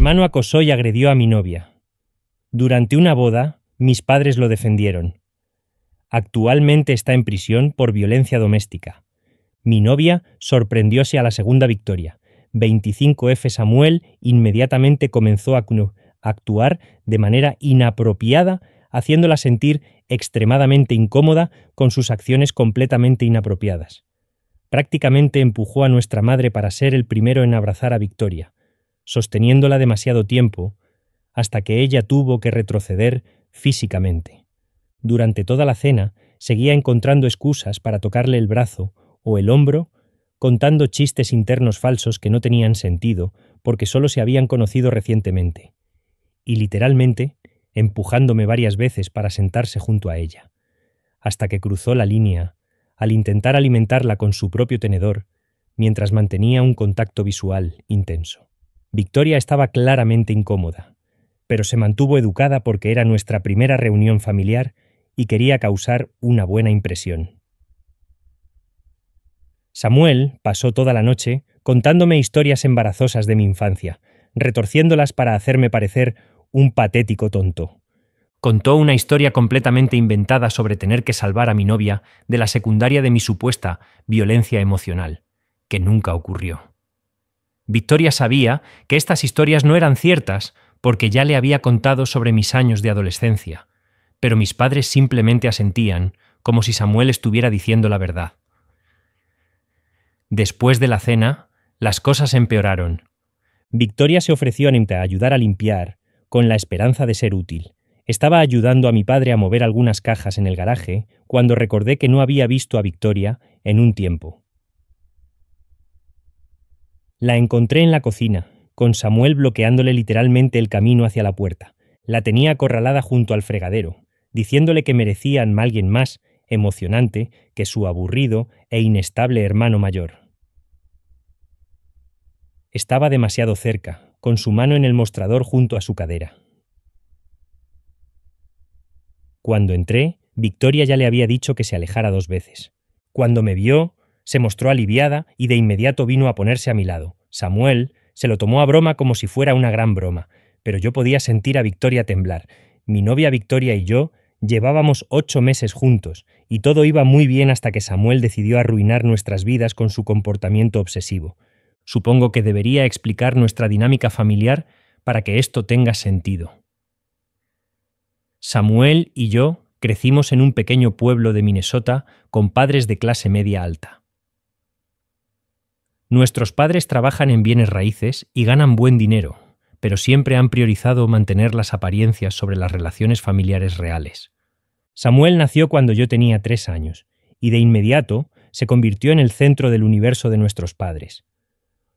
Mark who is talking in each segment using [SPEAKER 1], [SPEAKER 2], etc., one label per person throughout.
[SPEAKER 1] hermano acosó y agredió a mi novia. Durante una boda, mis padres lo defendieron. Actualmente está en prisión por violencia doméstica. Mi novia sorprendióse a la segunda victoria. 25F Samuel inmediatamente comenzó a actuar de manera inapropiada, haciéndola sentir extremadamente incómoda con sus acciones completamente inapropiadas. Prácticamente empujó a nuestra madre para ser el primero en abrazar a Victoria, sosteniéndola demasiado tiempo, hasta que ella tuvo que retroceder físicamente. Durante toda la cena, seguía encontrando excusas para tocarle el brazo o el hombro, contando chistes internos falsos que no tenían sentido porque solo se habían conocido recientemente, y literalmente empujándome varias veces para sentarse junto a ella, hasta que cruzó la línea al intentar alimentarla con su propio tenedor, mientras mantenía un contacto visual intenso. Victoria estaba claramente incómoda, pero se mantuvo educada porque era nuestra primera reunión familiar y quería causar una buena impresión. Samuel pasó toda la noche contándome historias embarazosas de mi infancia, retorciéndolas para hacerme parecer un patético tonto. Contó una historia completamente inventada sobre tener que salvar a mi novia de la secundaria de mi supuesta violencia emocional, que nunca ocurrió. Victoria sabía que estas historias no eran ciertas porque ya le había contado sobre mis años de adolescencia, pero mis padres simplemente asentían, como si Samuel estuviera diciendo la verdad. Después de la cena, las cosas empeoraron. Victoria se ofreció a ayudar a limpiar, con la esperanza de ser útil. Estaba ayudando a mi padre a mover algunas cajas en el garaje cuando recordé que no había visto a Victoria en un tiempo. La encontré en la cocina, con Samuel bloqueándole literalmente el camino hacia la puerta. La tenía acorralada junto al fregadero, diciéndole que merecían a alguien más emocionante que su aburrido e inestable hermano mayor. Estaba demasiado cerca, con su mano en el mostrador junto a su cadera. Cuando entré, Victoria ya le había dicho que se alejara 2 veces. Cuando me vio, se mostró aliviada y de inmediato vino a ponerse a mi lado. Samuel se lo tomó a broma como si fuera una gran broma, pero yo podía sentir a Victoria temblar. Mi novia Victoria y yo llevábamos 8 meses juntos, y todo iba muy bien hasta que Samuel decidió arruinar nuestras vidas con su comportamiento obsesivo. Supongo que debería explicar nuestra dinámica familiar para que esto tenga sentido. Samuel y yo crecimos en un pequeño pueblo de Minnesota con padres de clase media alta. Nuestros padres trabajan en bienes raíces y ganan buen dinero, pero siempre han priorizado mantener las apariencias sobre las relaciones familiares reales. Samuel nació cuando yo tenía 3 años, y de inmediato se convirtió en el centro del universo de nuestros padres.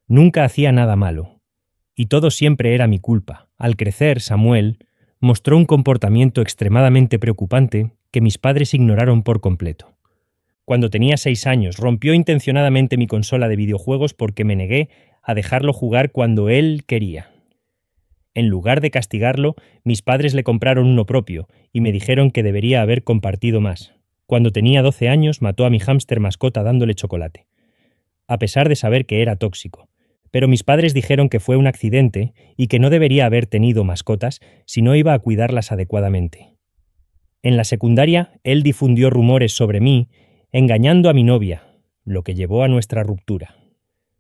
[SPEAKER 1] Nunca hacía nada malo, y todo siempre era mi culpa. Al crecer, Samuel mostró un comportamiento extremadamente preocupante que mis padres ignoraron por completo. Cuando tenía 6 años, rompió intencionadamente mi consola de videojuegos porque me negué a dejarlo jugar cuando él quería. En lugar de castigarlo, mis padres le compraron uno propio y me dijeron que debería haber compartido más. Cuando tenía 12 años, mató a mi hámster mascota dándole chocolate, a pesar de saber que era tóxico. Pero mis padres dijeron que fue un accidente y que no debería haber tenido mascotas si no iba a cuidarlas adecuadamente. En la secundaria, él difundió rumores sobre mí, engañando a mi novia, lo que llevó a nuestra ruptura.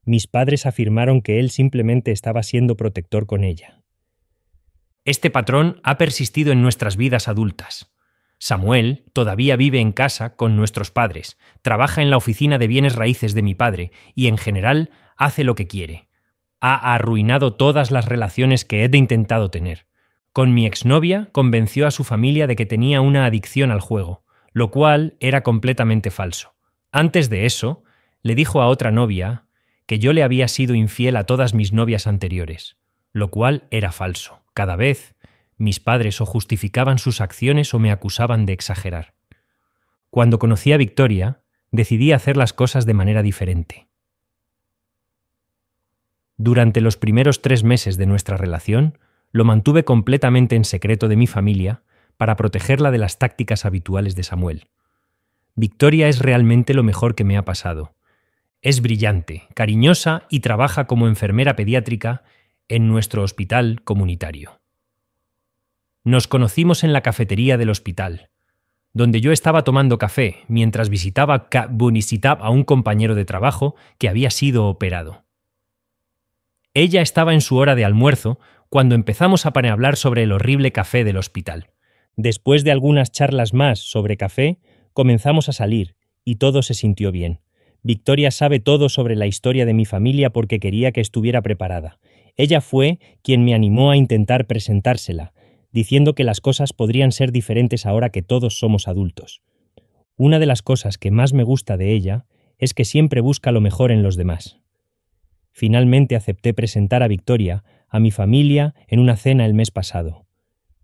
[SPEAKER 1] Mis padres afirmaron que él simplemente estaba siendo protector con ella. Este patrón ha persistido en nuestras vidas adultas. Samuel todavía vive en casa con nuestros padres, trabaja en la oficina de bienes raíces de mi padre y, en general, hace lo que quiere. Ha arruinado todas las relaciones que he intentado tener. Con mi exnovia convenció a su familia de que tenía una adicción al juego, lo cual era completamente falso. Antes de eso, le dijo a otra novia que yo le había sido infiel a todas mis novias anteriores, lo cual era falso. Cada vez, mis padres o justificaban sus acciones o me acusaban de exagerar. Cuando conocí a Victoria, decidí hacer las cosas de manera diferente. Durante los primeros 3 meses de nuestra relación, lo mantuve completamente en secreto de mi familia para protegerla de las tácticas habituales de Samuel. Victoria es realmente lo mejor que me ha pasado. Es brillante, cariñosa y trabaja como enfermera pediátrica en nuestro hospital comunitario. Nos conocimos en la cafetería del hospital, donde yo estaba tomando café mientras visitaba a un compañero de trabajo que había sido operado. Ella estaba en su hora de almuerzo cuando empezamos a hablar sobre el horrible café del hospital. Después de algunas charlas más sobre café, comenzamos a salir y todo se sintió bien. Victoria sabe todo sobre la historia de mi familia porque quería que estuviera preparada. Ella fue quien me animó a intentar presentársela, diciendo que las cosas podrían ser diferentes ahora que todos somos adultos. Una de las cosas que más me gusta de ella es que siempre busca lo mejor en los demás. Finalmente acepté presentar a Victoria a mi familia en una cena el mes pasado.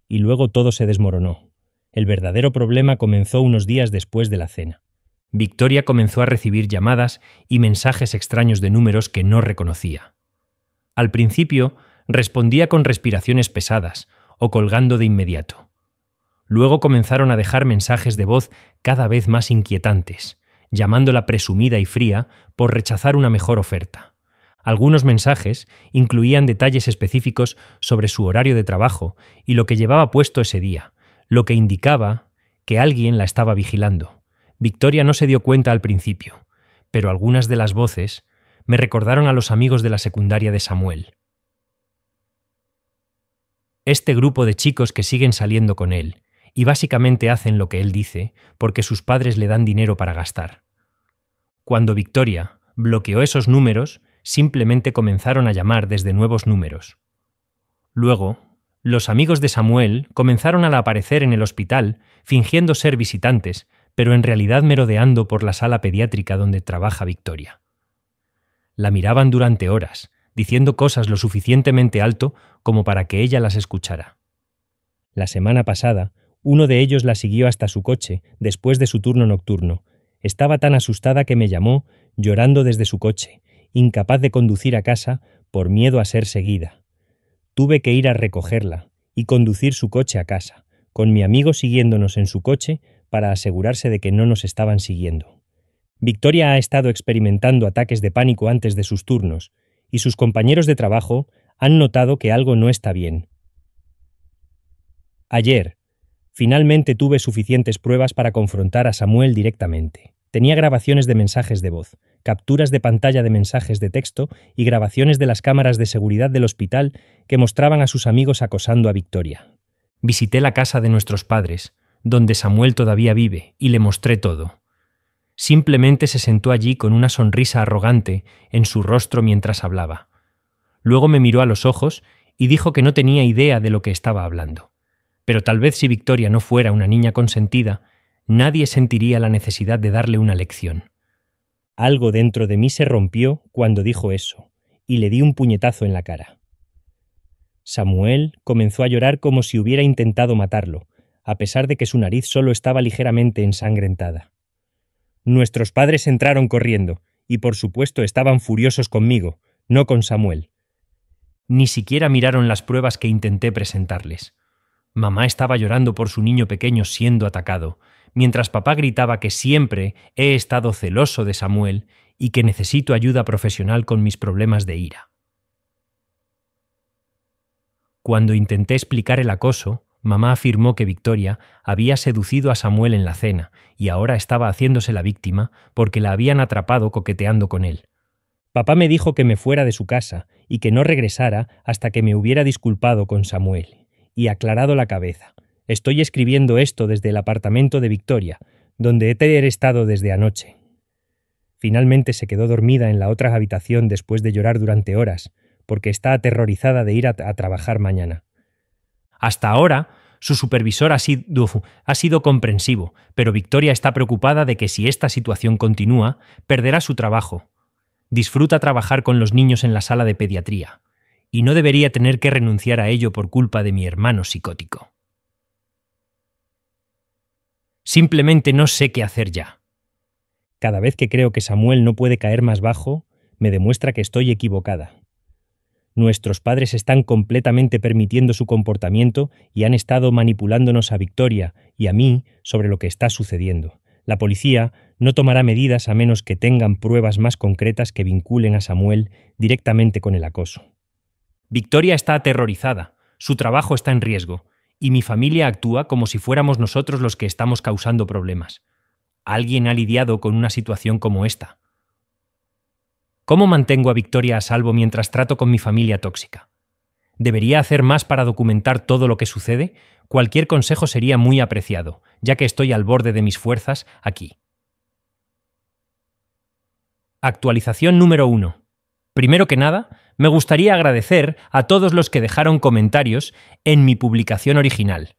[SPEAKER 1] Y luego todo se desmoronó. El verdadero problema comenzó unos días después de la cena. Victoria comenzó a recibir llamadas y mensajes extraños de números que no reconocía. Al principio, respondía con respiraciones pesadas o colgando de inmediato. Luego comenzaron a dejar mensajes de voz cada vez más inquietantes, llamándola presumida y fría por rechazar una mejor oferta. Algunos mensajes incluían detalles específicos sobre su horario de trabajo y lo que llevaba puesto ese día, lo que indicaba que alguien la estaba vigilando. Victoria no se dio cuenta al principio, pero algunas de las voces me recordaron a los amigos de la secundaria de Samuel. Este grupo de chicos que siguen saliendo con él y básicamente hacen lo que él dice porque sus padres le dan dinero para gastar. Cuando Victoria bloqueó esos números, simplemente comenzaron a llamar desde nuevos números. Luego, los amigos de Samuel comenzaron a aparecer en el hospital fingiendo ser visitantes, pero en realidad merodeando por la sala pediátrica donde trabaja Victoria. La miraban durante horas, diciendo cosas lo suficientemente alto como para que ella las escuchara. La semana pasada, uno de ellos la siguió hasta su coche después de su turno nocturno. Estaba tan asustada que me llamó, llorando desde su coche, incapaz de conducir a casa por miedo a ser seguida. Tuve que ir a recogerla y conducir su coche a casa, con mi amigo siguiéndonos en su coche para asegurarse de que no nos estaban siguiendo. Victoria ha estado experimentando ataques de pánico antes de sus turnos, y sus compañeros de trabajo han notado que algo no está bien. Ayer, finalmente tuve suficientes pruebas para confrontar a Samuel directamente. Tenía grabaciones de mensajes de voz, capturas de pantalla de mensajes de texto y grabaciones de las cámaras de seguridad del hospital que mostraban a sus amigos acosando a Victoria. Visité la casa de nuestros padres, donde Samuel todavía vive, y le mostré todo. Simplemente se sentó allí con una sonrisa arrogante en su rostro mientras hablaba. Luego me miró a los ojos y dijo que no tenía idea de lo que estaba hablando. Pero tal vez si Victoria no fuera una niña consentida, nadie sentiría la necesidad de darle una lección. Algo dentro de mí se rompió cuando dijo eso, y le di un puñetazo en la cara. Samuel comenzó a llorar como si hubiera intentado matarlo, a pesar de que su nariz solo estaba ligeramente ensangrentada. Nuestros padres entraron corriendo, y por supuesto estaban furiosos conmigo, no con Samuel. Ni siquiera miraron las pruebas que intenté presentarles. Mamá estaba llorando por su niño pequeño siendo atacado, mientras papá gritaba que siempre he estado celoso de Samuel y que necesito ayuda profesional con mis problemas de ira. Cuando intenté explicar el acoso, mamá afirmó que Victoria había seducido a Samuel en la cena y ahora estaba haciéndose la víctima porque la habían atrapado coqueteando con él. Papá me dijo que me fuera de su casa y que no regresara hasta que me hubiera disculpado con Samuel y aclarado la cabeza. Estoy escribiendo esto desde el apartamento de Victoria, donde he estado desde anoche. Finalmente se quedó dormida en la otra habitación después de llorar durante horas, porque está aterrorizada de ir a trabajar mañana. Hasta ahora, su supervisor ha sido comprensivo, pero Victoria está preocupada de que si esta situación continúa, perderá su trabajo. Disfruta trabajar con los niños en la sala de pediatría, y no debería tener que renunciar a ello por culpa de mi hermano psicótico. Simplemente no sé qué hacer ya. Cada vez que creo que Samuel no puede caer más bajo, me demuestra que estoy equivocada. Nuestros padres están completamente permitiendo su comportamiento y han estado manipulándonos a Victoria y a mí sobre lo que está sucediendo. La policía no tomará medidas a menos que tengan pruebas más concretas que vinculen a Samuel directamente con el acoso. Victoria está aterrorizada, su trabajo está en riesgo, y mi familia actúa como si fuéramos nosotros los que estamos causando problemas. Alguien ha lidiado con una situación como esta. ¿Cómo mantengo a Victoria a salvo mientras trato con mi familia tóxica? ¿Debería hacer más para documentar todo lo que sucede? Cualquier consejo sería muy apreciado, ya que estoy al borde de mis fuerzas aquí. Actualización número 1. Primero que nada, me gustaría agradecer a todos los que dejaron comentarios en mi publicación original.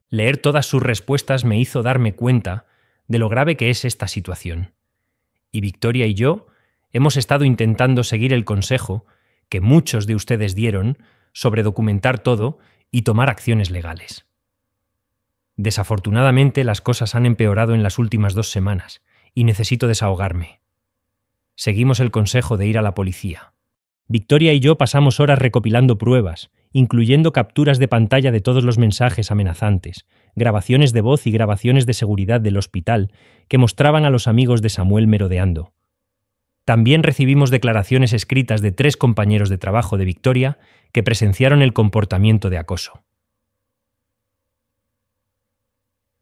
[SPEAKER 1] Leer todas sus respuestas me hizo darme cuenta de lo grave que es esta situación. Y Victoria y yo hemos estado intentando seguir el consejo que muchos de ustedes dieron sobre documentar todo y tomar acciones legales. Desafortunadamente, las cosas han empeorado en las últimas 2 semanas y necesito desahogarme. Seguimos el consejo de ir a la policía. Victoria y yo pasamos horas recopilando pruebas, incluyendo capturas de pantalla de todos los mensajes amenazantes, grabaciones de voz y grabaciones de seguridad del hospital que mostraban a los amigos de Samuel merodeando. También recibimos declaraciones escritas de 3 compañeros de trabajo de Victoria que presenciaron el comportamiento de acoso.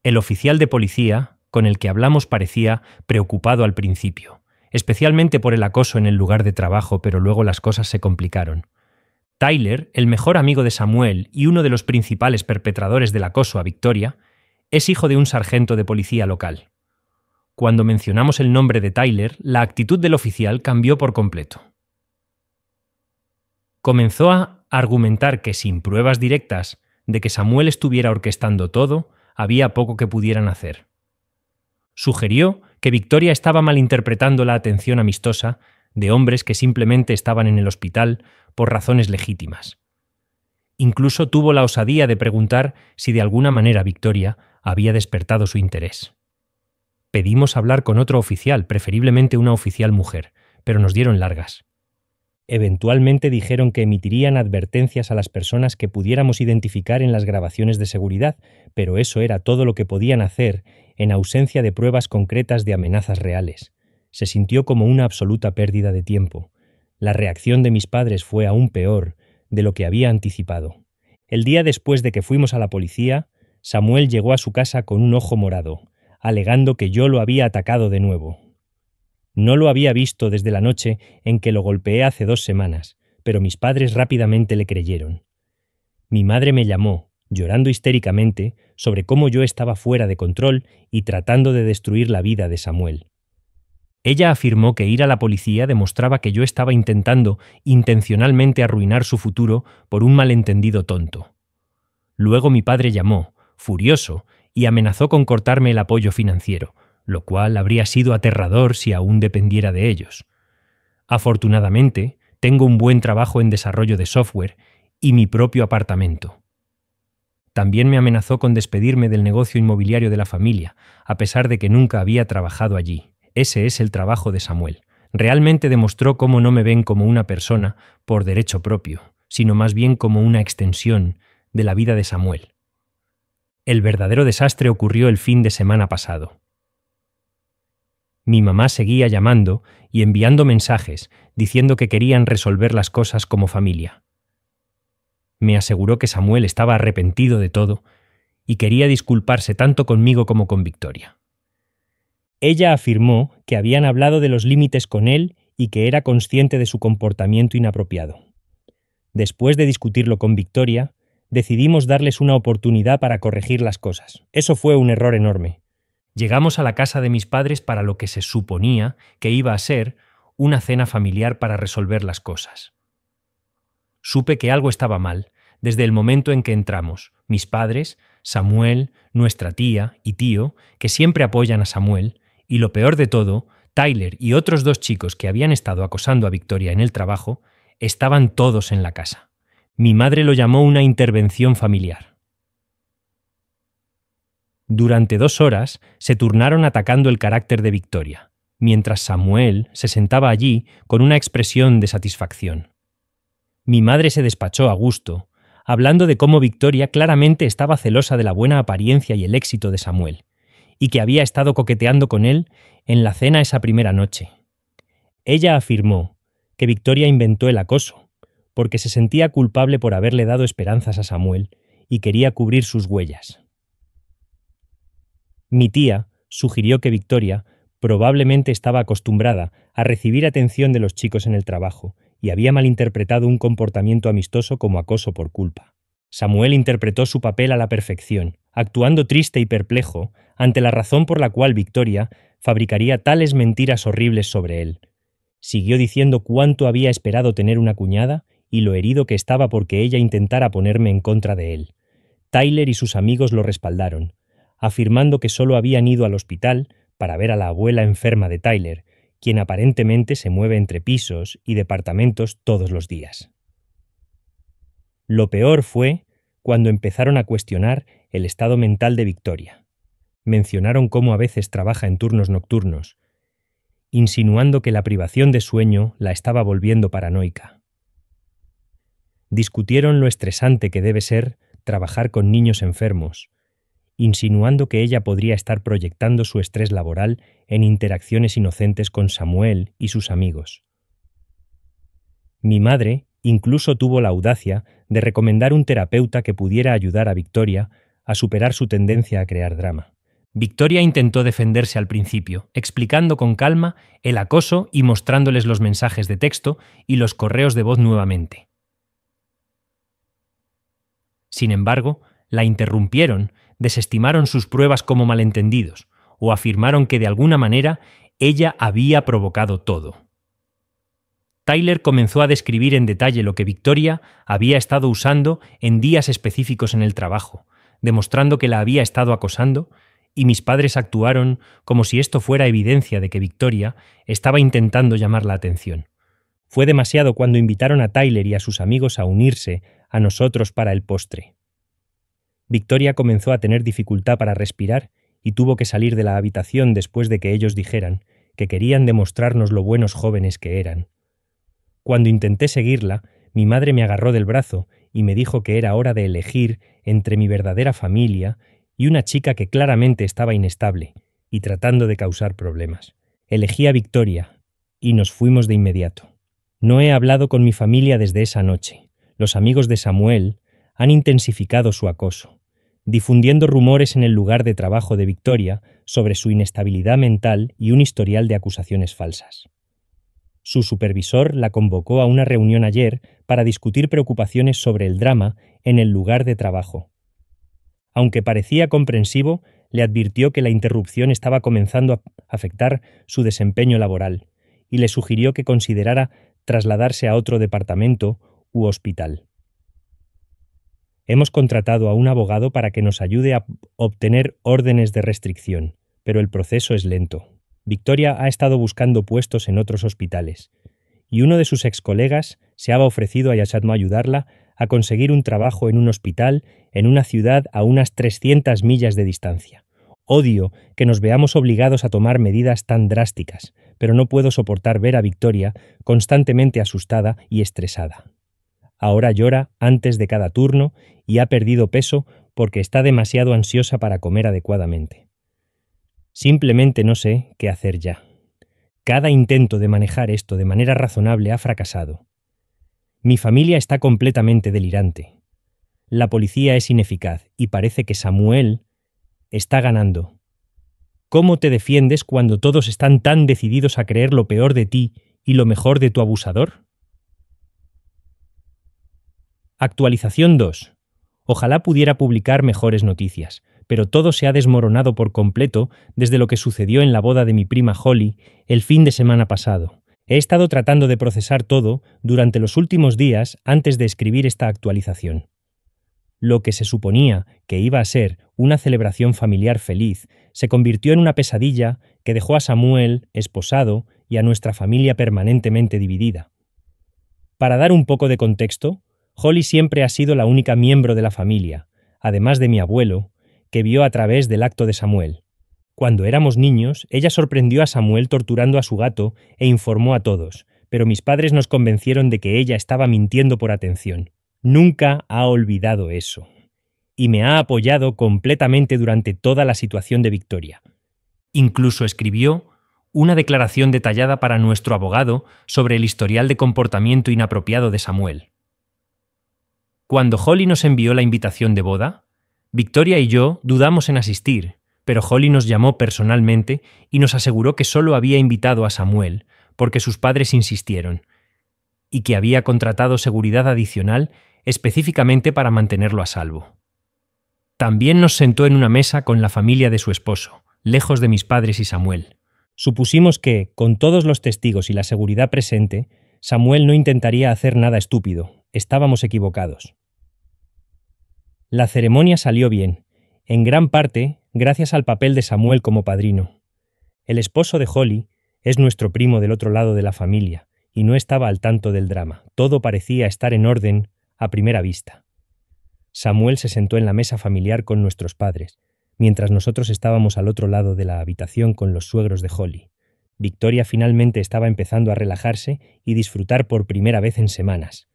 [SPEAKER 1] El oficial de policía con el que hablamos parecía preocupado al principio, especialmente por el acoso en el lugar de trabajo, pero luego las cosas se complicaron. Tyler, el mejor amigo de Samuel y uno de los principales perpetradores del acoso a Victoria, es hijo de un sargento de policía local. Cuando mencionamos el nombre de Tyler, la actitud del oficial cambió por completo. Comenzó a argumentar que sin pruebas directas de que Samuel estuviera orquestando todo, había poco que pudieran hacer. Sugirió que Victoria estaba malinterpretando la atención amistosa de hombres que simplemente estaban en el hospital por razones legítimas. Incluso tuvo la osadía de preguntar si de alguna manera Victoria había despertado su interés. Pedimos hablar con otro oficial, preferiblemente una oficial mujer, pero nos dieron largas. Eventualmente dijeron que emitirían advertencias a las personas que pudiéramos identificar en las grabaciones de seguridad, pero eso era todo lo que podían hacer en ausencia de pruebas concretas de amenazas reales. Se sintió como una absoluta pérdida de tiempo. La reacción de mis padres fue aún peor de lo que había anticipado. El día después de que fuimos a la policía, Samuel llegó a su casa con un ojo morado, alegando que yo lo había atacado de nuevo. No lo había visto desde la noche en que lo golpeé hace 2 semanas, pero mis padres rápidamente le creyeron. Mi madre me llamó, llorando histéricamente, sobre cómo yo estaba fuera de control y tratando de destruir la vida de Samuel. Ella afirmó que ir a la policía demostraba que yo estaba intentando intencionalmente arruinar su futuro por un malentendido tonto. Luego mi padre llamó, furioso, y amenazó con cortarme el apoyo financiero, lo cual habría sido aterrador si aún dependiera de ellos. Afortunadamente, tengo un buen trabajo en desarrollo de software y mi propio apartamento. También me amenazó con despedirme del negocio inmobiliario de la familia, a pesar de que nunca había trabajado allí. Ese es el trabajo de Samuel. Realmente demostró cómo no me ven como una persona por derecho propio, sino más bien como una extensión de la vida de Samuel. El verdadero desastre ocurrió el fin de semana pasado. Mi mamá seguía llamando y enviando mensajes diciendo que querían resolver las cosas como familia. Me aseguró que Samuel estaba arrepentido de todo y quería disculparse tanto conmigo como con Victoria. Ella afirmó que habían hablado de los límites con él y que era consciente de su comportamiento inapropiado. Después de discutirlo con Victoria, decidimos darles una oportunidad para corregir las cosas. Eso fue un error enorme. Llegamos a la casa de mis padres para lo que se suponía que iba a ser una cena familiar para resolver las cosas. Supe que algo estaba mal desde el momento en que entramos. Mis padres, Samuel, nuestra tía y tío, que siempre apoyan a Samuel, y lo peor de todo, Tyler y otros 2 chicos que habían estado acosando a Victoria en el trabajo, estaban todos en la casa. Mi madre lo llamó una intervención familiar. Durante 2 horas se turnaron atacando el carácter de Victoria, mientras Samuel se sentaba allí con una expresión de satisfacción. Mi madre se despachó a gusto, hablando de cómo Victoria claramente estaba celosa de la buena apariencia y el éxito de Samuel, y que había estado coqueteando con él en la cena esa primera noche. Ella afirmó que Victoria inventó el acoso, porque se sentía culpable por haberle dado esperanzas a Samuel y quería cubrir sus huellas. Mi tía sugirió que Victoria probablemente estaba acostumbrada a recibir atención de los chicos en el trabajo y había malinterpretado un comportamiento amistoso como acoso por culpa. Samuel interpretó su papel a la perfección, actuando triste y perplejo ante la razón por la cual Victoria fabricaría tales mentiras horribles sobre él. Siguió diciendo cuánto había esperado tener una cuñada y lo herido que estaba porque ella intentara ponerme en contra de él. Tyler y sus amigos lo respaldaron, afirmando que solo habían ido al hospital para ver a la abuela enferma de Tyler, quien aparentemente se mueve entre pisos y departamentos todos los días. Lo peor fue cuando empezaron a cuestionar el estado mental de Victoria. Mencionaron cómo a veces trabaja en turnos nocturnos, insinuando que la privación de sueño la estaba volviendo paranoica. Discutieron lo estresante que debe ser trabajar con niños enfermos, insinuando que ella podría estar proyectando su estrés laboral en interacciones inocentes con Samuel y sus amigos. Mi madre incluso tuvo la audacia de recomendar un terapeuta que pudiera ayudar a Victoria a superar su tendencia a crear drama. Victoria intentó defenderse al principio, explicando con calma el acoso y mostrándoles los mensajes de texto y los correos de voz nuevamente. Sin embargo, la interrumpieron, desestimaron sus pruebas como malentendidos, o afirmaron que de alguna manera ella había provocado todo. Tyler comenzó a describir en detalle lo que Victoria había estado usando en días específicos en el trabajo, demostrando que la había estado acosando, y mis padres actuaron como si esto fuera evidencia de que Victoria estaba intentando llamar la atención. Fue demasiado cuando invitaron a Tyler y a sus amigos a unirse a nosotros para el postre. Victoria comenzó a tener dificultad para respirar y tuvo que salir de la habitación después de que ellos dijeran que querían demostrarnos lo buenos jóvenes que eran. Cuando intenté seguirla, mi madre me agarró del brazo y me dijo que era hora de elegir entre mi verdadera familia y una chica que claramente estaba inestable y tratando de causar problemas. Elegí a Victoria y nos fuimos de inmediato. No he hablado con mi familia desde esa noche. Los amigos de Samuel han intensificado su acoso, difundiendo rumores en el lugar de trabajo de Victoria sobre su inestabilidad mental y un historial de acusaciones falsas. Su supervisor la convocó a una reunión ayer para discutir preocupaciones sobre el drama en el lugar de trabajo. Aunque parecía comprensivo, le advirtió que la interrupción estaba comenzando a afectar su desempeño laboral y le sugirió que considerara trasladarse a otro departamento u hospital. Hemos contratado a un abogado para que nos ayude a obtener órdenes de restricción, pero el proceso es lento. Victoria ha estado buscando puestos en otros hospitales, y uno de sus excolegas se ha ofrecido a ayudarla a conseguir un trabajo en un hospital en una ciudad a unas 300 millas de distancia. Odio que nos veamos obligados a tomar medidas tan drásticas, pero no puedo soportar ver a Victoria constantemente asustada y estresada. Ahora llora antes de cada turno y ha perdido peso porque está demasiado ansiosa para comer adecuadamente. Simplemente no sé qué hacer ya. Cada intento de manejar esto de manera razonable ha fracasado. Mi familia está completamente delirante. La policía es ineficaz y parece que Samuel está ganando. ¿Cómo te defiendes cuando todos están tan decididos a creer lo peor de ti y lo mejor de tu abusador? Actualización 2. Ojalá pudiera publicar mejores noticias, pero todo se ha desmoronado por completo desde lo que sucedió en la boda de mi prima Holly el fin de semana pasado. He estado tratando de procesar todo durante los últimos días antes de escribir esta actualización. Lo que se suponía que iba a ser una celebración familiar feliz se convirtió en una pesadilla que dejó a Samuel esposado y a nuestra familia permanentemente dividida. Para dar un poco de contexto, Holly siempre ha sido la única miembro de la familia, además de mi abuelo, que vio a través del acto de Samuel. Cuando éramos niños, ella sorprendió a Samuel torturando a su gato e informó a todos, pero mis padres nos convencieron de que ella estaba mintiendo por atención. Nunca ha olvidado eso. Y me ha apoyado completamente durante toda la situación de Victoria. Incluso escribió una declaración detallada para nuestro abogado sobre el historial de comportamiento inapropiado de Samuel. Cuando Holly nos envió la invitación de boda, Victoria y yo dudamos en asistir, pero Holly nos llamó personalmente y nos aseguró que solo había invitado a Samuel porque sus padres insistieron, y que había contratado seguridad adicional específicamente para mantenerlo a salvo. También nos sentó en una mesa con la familia de su esposo, lejos de mis padres y Samuel. Supusimos que, con todos los testigos y la seguridad presente, Samuel no intentaría hacer nada estúpido. Estábamos equivocados. La ceremonia salió bien, en gran parte gracias al papel de Samuel como padrino. El esposo de Holly es nuestro primo del otro lado de la familia y no estaba al tanto del drama. Todo parecía estar en orden a primera vista. Samuel se sentó en la mesa familiar con nuestros padres, mientras nosotros estábamos al otro lado de la habitación con los suegros de Holly. Victoria finalmente estaba empezando a relajarse y disfrutar por primera vez en semanas.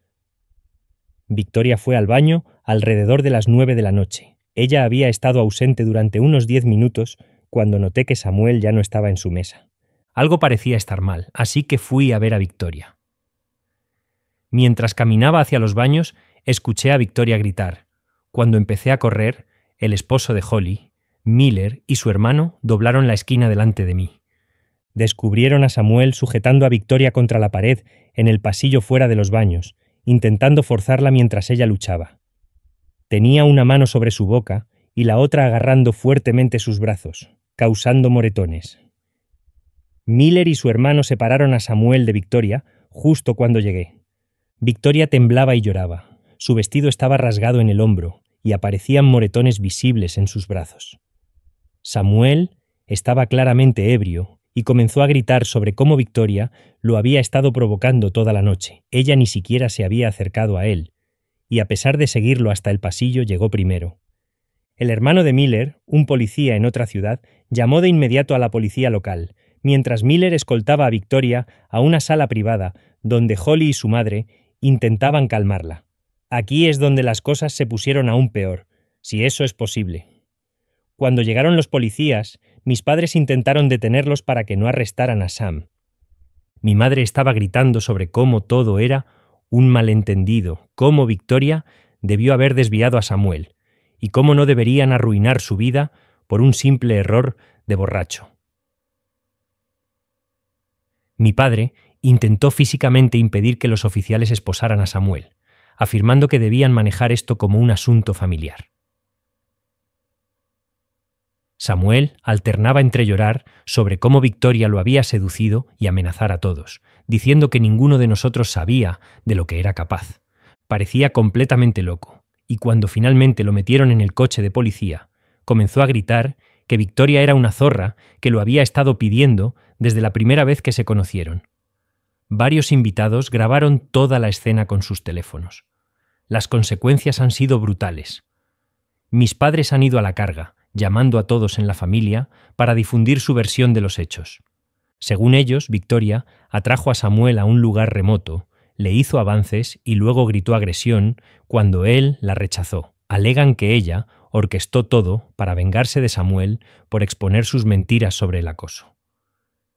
[SPEAKER 1] Victoria fue al baño alrededor de las 9 de la noche. Ella había estado ausente durante unos 10 minutos cuando noté que Samuel ya no estaba en su mesa. Algo parecía estar mal, así que fui a ver a Victoria. Mientras caminaba hacia los baños, escuché a Victoria gritar. Cuando empecé a correr, el esposo de Holly, Miller, y su hermano doblaron la esquina delante de mí. Descubrieron a Samuel sujetando a Victoria contra la pared en el pasillo fuera de los baños, intentando forzarla mientras ella luchaba. Tenía una mano sobre su boca y la otra agarrando fuertemente sus brazos, causando moretones. Miller y su hermano separaron a Samuel de Victoria justo cuando llegué. Victoria temblaba y lloraba. Su vestido estaba rasgado en el hombro y aparecían moretones visibles en sus brazos. Samuel estaba claramente ebrio y comenzó a gritar sobre cómo Victoria lo había estado provocando toda la noche. Ella ni siquiera se había acercado a él, y a pesar de seguirlo hasta el pasillo, llegó primero. El hermano de Miller, un policía en otra ciudad, llamó de inmediato a la policía local, mientras Miller escoltaba a Victoria a una sala privada donde Holly y su madre intentaban calmarla. Aquí es donde las cosas se pusieron aún peor, si eso es posible. Cuando llegaron los policías, mis padres intentaron detenerlos para que no arrestaran a Sam. Mi madre estaba gritando sobre cómo todo era un malentendido, cómo Victoria debió haber desviado a Samuel, y cómo no deberían arruinar su vida por un simple error de borracho. Mi padre intentó físicamente impedir que los oficiales esposaran a Samuel, afirmando que debían manejar esto como un asunto familiar. Samuel alternaba entre llorar sobre cómo Victoria lo había seducido y amenazar a todos, diciendo que ninguno de nosotros sabía de lo que era capaz. Parecía completamente loco, y cuando finalmente lo metieron en el coche de policía, comenzó a gritar que Victoria era una zorra que lo había estado pidiendo desde la primera vez que se conocieron. Varios invitados grabaron toda la escena con sus teléfonos. Las consecuencias han sido brutales. Mis padres han ido a la carga, llamando a todos en la familia para difundir su versión de los hechos. Según ellos, Victoria atrajo a Samuel a un lugar remoto, le hizo avances y luego gritó agresión cuando él la rechazó. Alegan que ella orquestó todo para vengarse de Samuel por exponer sus mentiras sobre el acoso.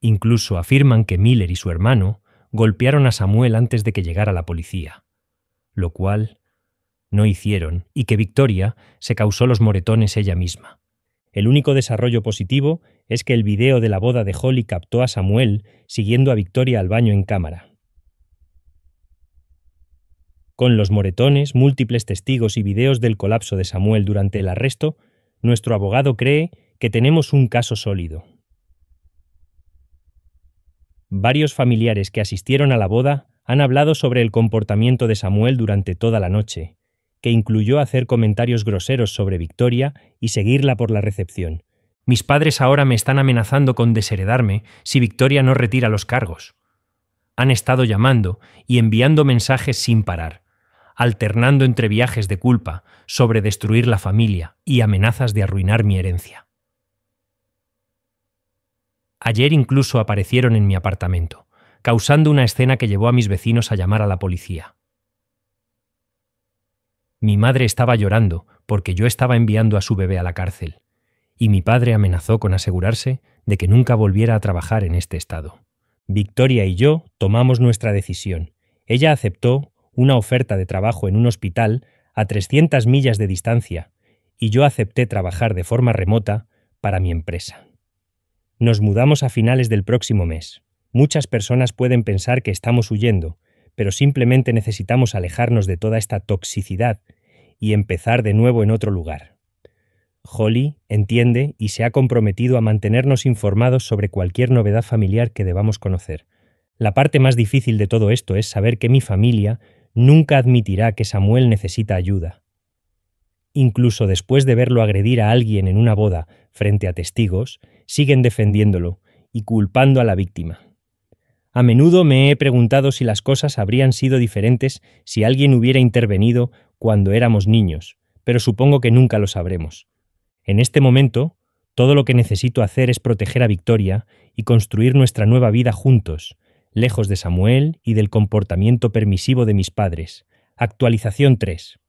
[SPEAKER 1] Incluso afirman que Miller y su hermano golpearon a Samuel antes de que llegara la policía, lo cual no hicieron, y que Victoria se causó los moretones ella misma. El único desarrollo positivo es que el video de la boda de Holly captó a Samuel siguiendo a Victoria al baño en cámara. Con los moretones, múltiples testigos y videos del colapso de Samuel durante el arresto, nuestro abogado cree que tenemos un caso sólido. Varios familiares que asistieron a la boda han hablado sobre el comportamiento de Samuel durante toda la noche, que incluyó hacer comentarios groseros sobre Victoria y seguirla por la recepción. Mis padres ahora me están amenazando con desheredarme si Victoria no retira los cargos. Han estado llamando y enviando mensajes sin parar, alternando entre viajes de culpa sobre destruir la familia y amenazas de arruinar mi herencia. Ayer incluso aparecieron en mi apartamento, causando una escena que llevó a mis vecinos a llamar a la policía. Mi madre estaba llorando porque yo estaba enviando a su bebé a la cárcel, y mi padre amenazó con asegurarse de que nunca volviera a trabajar en este estado. Victoria y yo tomamos nuestra decisión. Ella aceptó una oferta de trabajo en un hospital a 300 millas de distancia, y yo acepté trabajar de forma remota para mi empresa. Nos mudamos a finales del próximo mes. Muchas personas pueden pensar que estamos huyendo, pero simplemente necesitamos alejarnos de toda esta toxicidad y empezar de nuevo en otro lugar. Holly entiende y se ha comprometido a mantenernos informados sobre cualquier novedad familiar que debamos conocer. La parte más difícil de todo esto es saber que mi familia nunca admitirá que Samuel necesita ayuda. Incluso después de verlo agredir a alguien en una boda frente a testigos, siguen defendiéndolo y culpando a la víctima. A menudo me he preguntado si las cosas habrían sido diferentes si alguien hubiera intervenido cuando éramos niños, pero supongo que nunca lo sabremos. En este momento, todo lo que necesito hacer es proteger a Victoria y construir nuestra nueva vida juntos, lejos de Samuel y del comportamiento permisivo de mis padres. Actualización 3.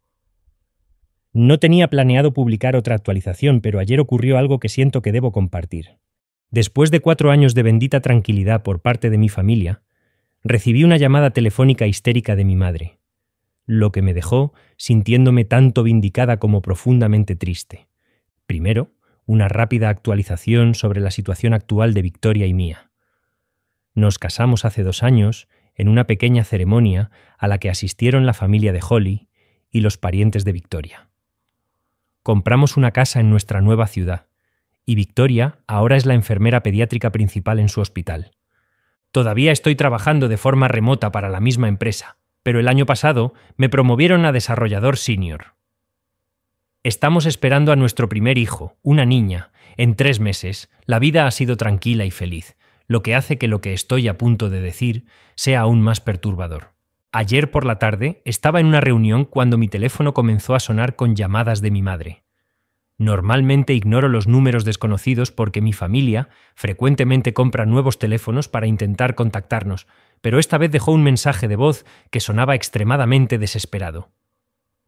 [SPEAKER 1] No tenía planeado publicar otra actualización, pero ayer ocurrió algo que siento que debo compartir. Después de 4 años de bendita tranquilidad por parte de mi familia, recibí una llamada telefónica histérica de mi madre, lo que me dejó sintiéndome tanto vindicada como profundamente triste. Primero, una rápida actualización sobre la situación actual de Victoria y mía. Nos casamos hace 2 años en una pequeña ceremonia a la que asistieron la familia de Holly y los parientes de Victoria. Compramos una casa en nuestra nueva ciudad, y Victoria ahora es la enfermera pediátrica principal en su hospital. Todavía estoy trabajando de forma remota para la misma empresa, pero el año pasado me promovieron a desarrollador senior. Estamos esperando a nuestro primer hijo, una niña. En 3 meses, la vida ha sido tranquila y feliz, lo que hace que lo que estoy a punto de decir sea aún más perturbador. Ayer por la tarde estaba en una reunión cuando mi teléfono comenzó a sonar con llamadas de mi madre. Normalmente ignoro los números desconocidos porque mi familia frecuentemente compra nuevos teléfonos para intentar contactarnos, pero esta vez dejó un mensaje de voz que sonaba extremadamente desesperado.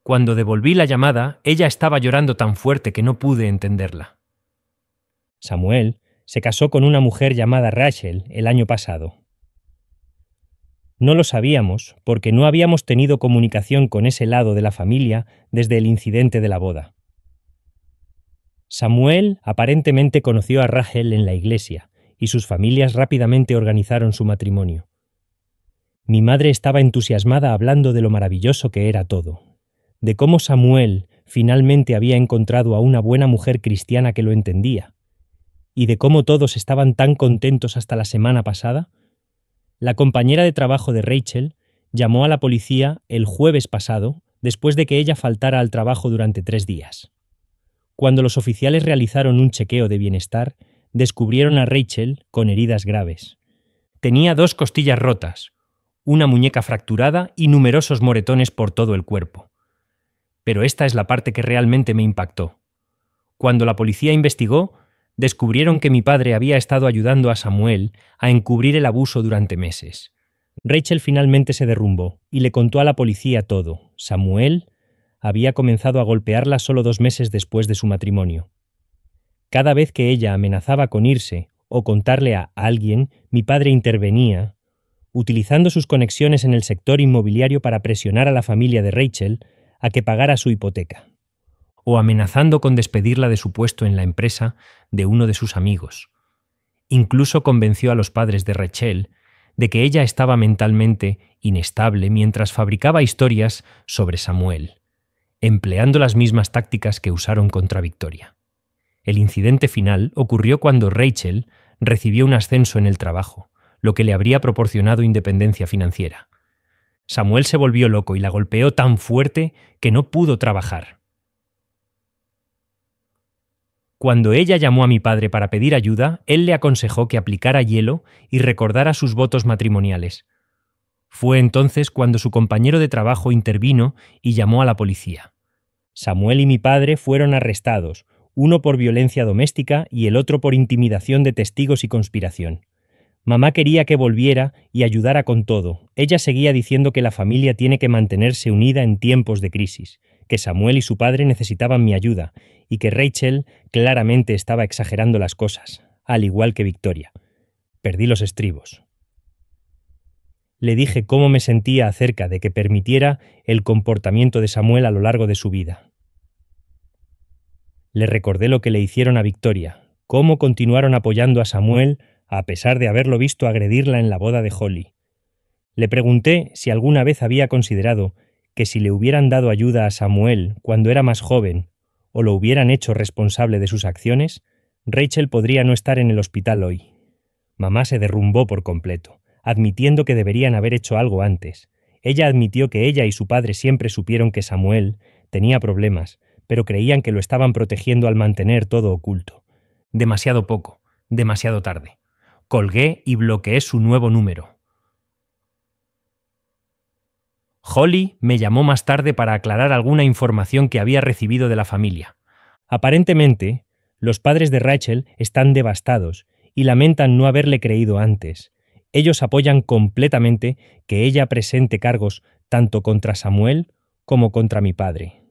[SPEAKER 1] Cuando devolví la llamada, ella estaba llorando tan fuerte que no pude entenderla. Samuel se casó con una mujer llamada Rachel el año pasado. No lo sabíamos porque no habíamos tenido comunicación con ese lado de la familia desde el incidente de la boda. Samuel aparentemente conoció a Rachel en la iglesia y sus familias rápidamente organizaron su matrimonio. Mi madre estaba entusiasmada hablando de lo maravilloso que era todo, de cómo Samuel finalmente había encontrado a una buena mujer cristiana que lo entendía, y de cómo todos estaban tan contentos hasta la semana pasada. La compañera de trabajo de Rachel llamó a la policía el jueves pasado después de que ella faltara al trabajo durante 3 días. Cuando los oficiales realizaron un chequeo de bienestar, descubrieron a Rachel con heridas graves. Tenía 2 costillas rotas, una muñeca fracturada y numerosos moretones por todo el cuerpo. Pero esta es la parte que realmente me impactó. Cuando la policía investigó, descubrieron que mi padre había estado ayudando a Samuel a encubrir el abuso durante meses. Rachel finalmente se derrumbó y le contó a la policía todo. Samuel había comenzado a golpearla solo 2 meses después de su matrimonio. Cada vez que ella amenazaba con irse o contarle a alguien, mi padre intervenía, utilizando sus conexiones en el sector inmobiliario para presionar a la familia de Rachel a que pagara su hipoteca, o amenazando con despedirla de su puesto en la empresa de uno de sus amigos. Incluso convenció a los padres de Rachel de que ella estaba mentalmente inestable mientras fabricaba historias sobre Samuel, empleando las mismas tácticas que usaron contra Victoria. El incidente final ocurrió cuando Rachel recibió un ascenso en el trabajo, lo que le habría proporcionado independencia financiera. Samuel se volvió loco y la golpeó tan fuerte que no pudo trabajar. Cuando ella llamó a mi padre para pedir ayuda, él le aconsejó que aplicara hielo y recordara sus votos matrimoniales. Fue entonces cuando su compañero de trabajo intervino y llamó a la policía. Samuel y mi padre fueron arrestados, uno por violencia doméstica y el otro por intimidación de testigos y conspiración. Mamá quería que volviera y ayudara con todo. Ella seguía diciendo que la familia tiene que mantenerse unida en tiempos de crisis, que Samuel y su padre necesitaban mi ayuda, y que Rachel claramente estaba exagerando las cosas, al igual que Victoria. Perdí los estribos. Le dije cómo me sentía acerca de que permitiera el comportamiento de Samuel a lo largo de su vida. Le recordé lo que le hicieron a Victoria, cómo continuaron apoyando a Samuel a pesar de haberlo visto agredirla en la boda de Holly. Le pregunté si alguna vez había considerado que si le hubieran dado ayuda a Samuel cuando era más joven o lo hubieran hecho responsable de sus acciones, Rachel podría no estar en el hospital hoy. Mamá se derrumbó por completo, admitiendo que deberían haber hecho algo antes. Ella admitió que ella y su padre siempre supieron que Samuel tenía problemas, pero creían que lo estaban protegiendo al mantener todo oculto. Demasiado poco, demasiado tarde. Colgué y bloqueé su nuevo número. Holly me llamó más tarde para aclarar alguna información que había recibido de la familia. Aparentemente, los padres de Rachel están devastados y lamentan no haberle creído antes. Ellos apoyan completamente que ella presente cargos tanto contra Samuel como contra mi padre.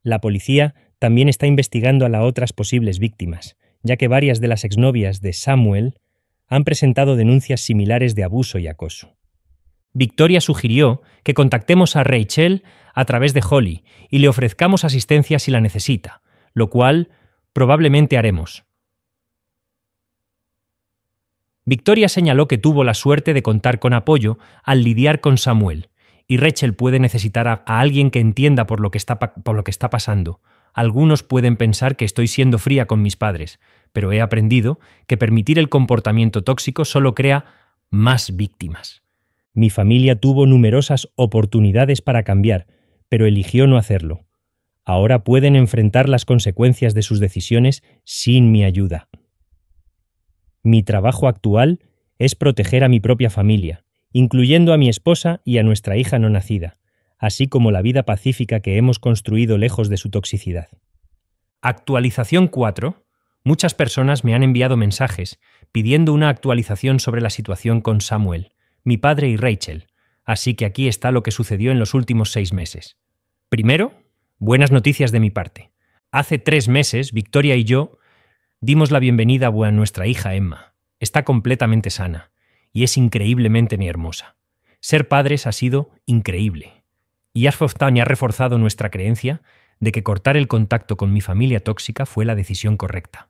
[SPEAKER 1] La policía también está investigando a las otras posibles víctimas, ya que varias de las exnovias de Samuel han presentado denuncias similares de abuso y acoso. Victoria sugirió que contactemos a Rachel a través de Holly y le ofrezcamos asistencia si la necesita, lo cual probablemente haremos. Victoria señaló que tuvo la suerte de contar con apoyo al lidiar con Samuel, y Rachel puede necesitar a alguien que entienda por lo que está pasando. Algunos pueden pensar que estoy siendo fría con mis padres, pero he aprendido que permitir el comportamiento tóxico solo crea más víctimas. Mi familia tuvo numerosas oportunidades para cambiar, pero eligió no hacerlo. Ahora pueden enfrentar las consecuencias de sus decisiones sin mi ayuda. Mi trabajo actual es proteger a mi propia familia, incluyendo a mi esposa y a nuestra hija no nacida, así como la vida pacífica que hemos construido lejos de su toxicidad. Actualización 4. Muchas personas me han enviado mensajes pidiendo una actualización sobre la situación con Samuel, mi padre y Rachel, así que aquí está lo que sucedió en los últimos 6 meses. Primero, buenas noticias de mi parte. Hace 3 meses, Victoria y yo dimos la bienvenida a nuestra hija Emma. Está completamente sana y es increíblemente hermosa. Ser padres ha sido increíble y ha reforzado nuestra creencia de que cortar el contacto con mi familia tóxica fue la decisión correcta.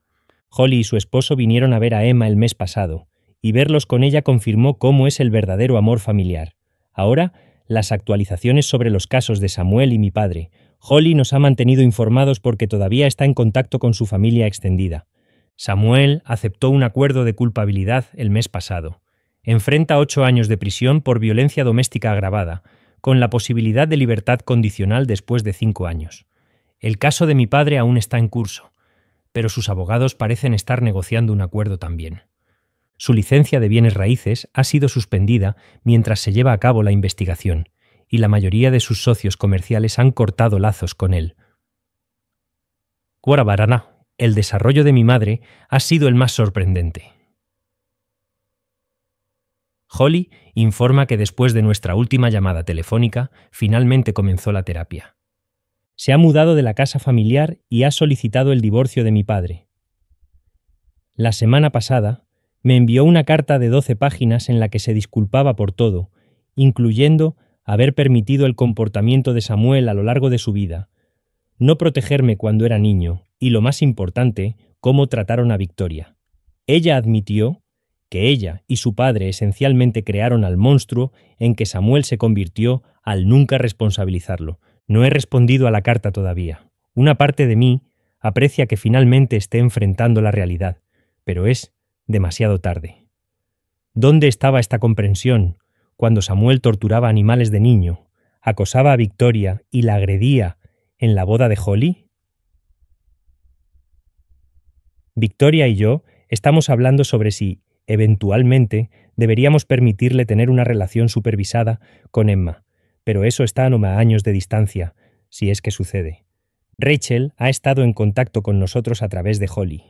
[SPEAKER 1] Holly y su esposo vinieron a ver a Emma el mes pasado, y verlos con ella confirmó cómo es el verdadero amor familiar. Ahora, las actualizaciones sobre los casos de Samuel y mi padre. Holly nos ha mantenido informados porque todavía está en contacto con su familia extendida. Samuel aceptó un acuerdo de culpabilidad el mes pasado. Enfrenta 8 años de prisión por violencia doméstica agravada, con la posibilidad de libertad condicional después de 5 años. El caso de mi padre aún está en curso, pero sus abogados parecen estar negociando un acuerdo también. Su licencia de bienes raíces ha sido suspendida mientras se lleva a cabo la investigación, y la mayoría de sus socios comerciales han cortado lazos con él. Guarabarana, el desarrollo de mi madre ha sido el más sorprendente. Holly informa que después de nuestra última llamada telefónica, finalmente comenzó la terapia. Se ha mudado de la casa familiar y ha solicitado el divorcio de mi padre. La semana pasada, me envió una carta de 12 páginas en la que se disculpaba por todo, incluyendo haber permitido el comportamiento de Samuel a lo largo de su vida, no protegerme cuando era niño y, lo más importante, cómo trataron a Victoria. Ella admitió que ella y su padre esencialmente crearon al monstruo en que Samuel se convirtió al nunca responsabilizarlo. No he respondido a la carta todavía. Una parte de mí aprecia que finalmente esté enfrentando la realidad, pero es demasiado tarde. ¿Dónde estaba esta comprensión cuando Samuel torturaba animales de niño, acosaba a Victoria y la agredía en la boda de Holly? Victoria y yo estamos hablando sobre si, eventualmente, deberíamos permitirle tener una relación supervisada con Emma, pero eso está a años de distancia, si es que sucede. Rachel ha estado en contacto con nosotros a través de Holly.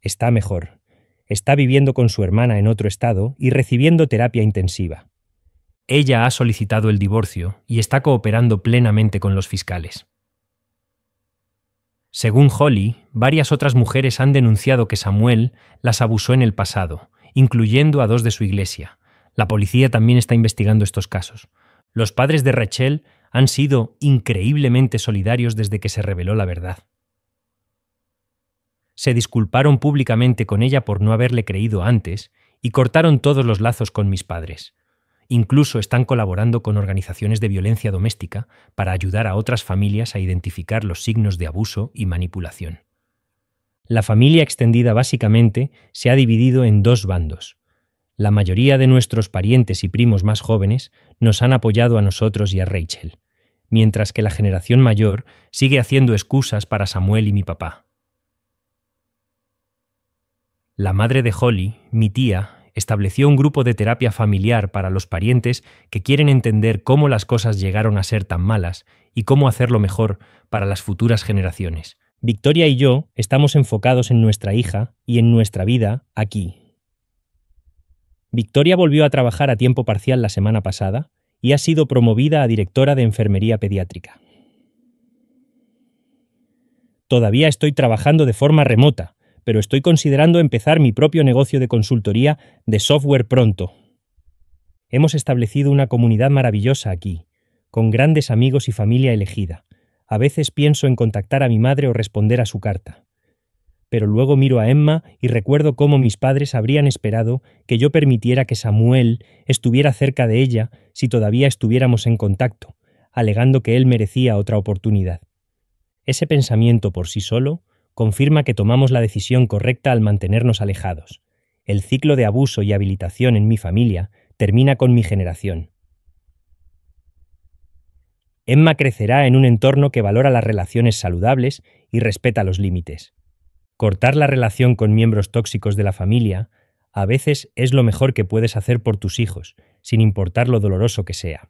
[SPEAKER 1] Está mejor. Está viviendo con su hermana en otro estado y recibiendo terapia intensiva. Ella ha solicitado el divorcio y está cooperando plenamente con los fiscales. Según Holly, varias otras mujeres han denunciado que Samuel las abusó en el pasado incluyendo a 2 de su iglesia. La policía también está investigando estos casos. Los padres de Rachel han sido increíblemente solidarios desde que se reveló la verdad. Se disculparon públicamente con ella por no haberle creído antes y cortaron todos los lazos con mis padres. Incluso están colaborando con organizaciones de violencia doméstica para ayudar a otras familias a identificar los signos de abuso y manipulación. La familia extendida básicamente se ha dividido en 2 bandos. La mayoría de nuestros parientes y primos más jóvenes nos han apoyado a nosotros y a Rachel, mientras que la generación mayor sigue haciendo excusas para Samuel y mi papá. La madre de Holly, mi tía, estableció un grupo de terapia familiar para los parientes que quieren entender cómo las cosas llegaron a ser tan malas y cómo hacerlo mejor para las futuras generaciones. Victoria y yo estamos enfocados en nuestra hija y en nuestra vida aquí. Victoria volvió a trabajar a tiempo parcial la semana pasada y ha sido promovida a directora de enfermería pediátrica. Todavía estoy trabajando de forma remota, pero estoy considerando empezar mi propio negocio de consultoría de software pronto. Hemos establecido una comunidad maravillosa aquí, con grandes amigos y familia elegida. A veces pienso en contactar a mi madre o responder a su carta. Pero luego miro a Emma y recuerdo cómo mis padres habrían esperado que yo permitiera que Samuel estuviera cerca de ella si todavía estuviéramos en contacto, alegando que él merecía otra oportunidad. Ese pensamiento por sí solo confirma que tomamos la decisión correcta al mantenernos alejados. El ciclo de abuso y habilitación en mi familia termina con mi generación. Emma crecerá en un entorno que valora las relaciones saludables y respeta los límites. Cortar la relación con miembros tóxicos de la familia a veces es lo mejor que puedes hacer por tus hijos, sin importar lo doloroso que sea.